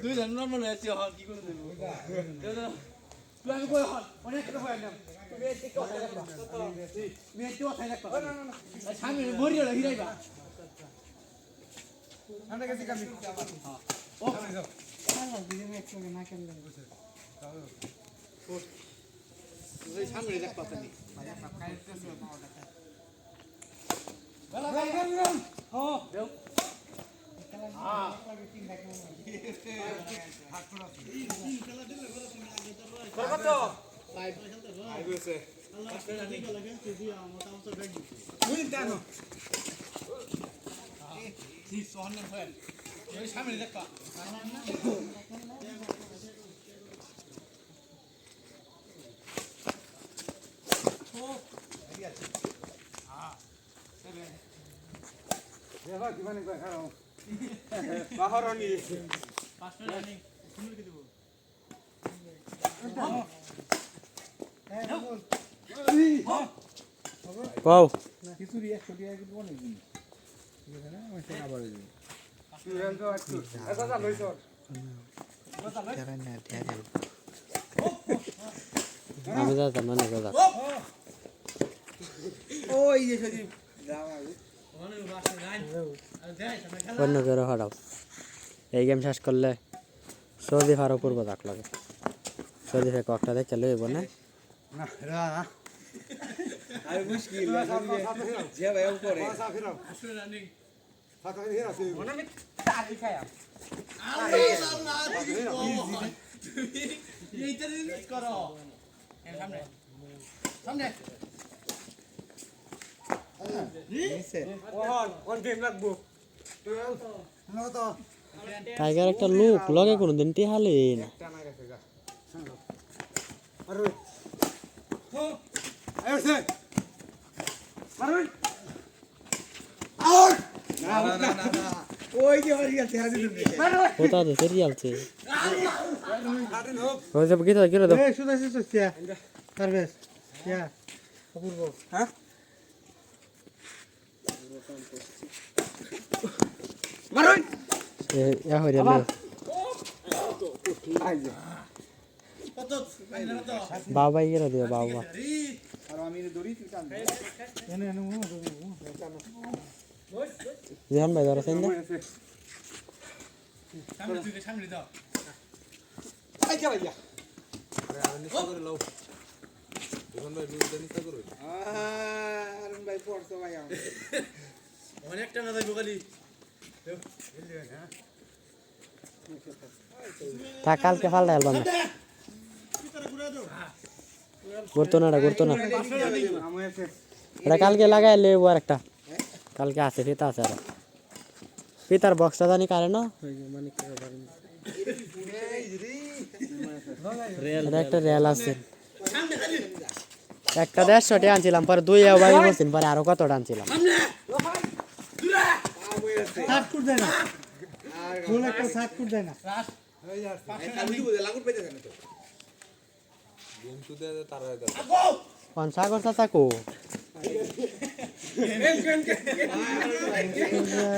দুইজন নরমাল হয়েছে কি করে দেব তুই আমি কই হল অনেক কথা কই না মেয়ে তো খাই রাখবা সামনে মরিয়া হিরাইবা আমরা গেছি কামি হ্যাঁ ও আল্লাহ দিলে এক করে না কেন ওই সামনে দেখ পাতা নি ভাই সব খাইতেছে পাওয়াটা বলা ভাই হ্যাঁ দেও হ্যাঁ তিন দেখো হাত পুরো তিন খেলা দিলে বলে তুমি আগে তো কত লাইভ খেলতে রো আইছে আল্লাহ ঠিক লাগে তুই মোটামুটি ব্যাগ দিছি তুই জানো জি সোহন ফেল এই সামনে দেখ পা দেখো কি মানে কই খাও বাহরনি পাঁচটা রানিং তুমি কি দেব পাও কিছু রিয়াক্ট করিয়া কি বনে কি ঠিক আছে না ওই সেনা বলে দিই দাদা লইছ আমি দাদা মানে দাদা ওই যে সজি অন্য করে হারাও এই গেম শেষ করলে সৌদি ফারো পূর্ব দাগ লাগে সৌদি ফে ককটা দেখে লইব না আরে মুশকিল যে ভাই উপরে আসলে রানিং ফাটা করে হেরা তুই মনে আমি তালি খায়া আরে না এইটা দিন করো সামনে সামনে টাইগার একটা লোক লগে কোনদিন টিহালে না কোথা দে সিরিয়াল চে ওই সব কি করে দাও সার্ভিস ইয়া অপূর্ব হ্যাঁ মারুন ইয়া হইরা লো বাবা ইরা দিও বাবা আর আমি দড়ি টান এনে এনে জিহান ভাই ধরা সেন সামনে তুই সামনে দাও আই যা ভাইয়া আরে আর নিচে করে লও জীবন ভাই দুটো নিচে করো আরন ভাই পড়তো ভাই অনেকটা না যাইবো খালি তা কালকে ফালটা অ্যালবাম করতো না এটা কালকে লাগাই লেব আর একটা কালকে আছে ফিতা আছে আর ফিতার বক্সটা জানি কারে না এটা একটা রেল আছে একটা 150 আনছিলাম পরে 2 বাই বলছেন পরে আরো কত আনছিলাম সাগর চাচা কো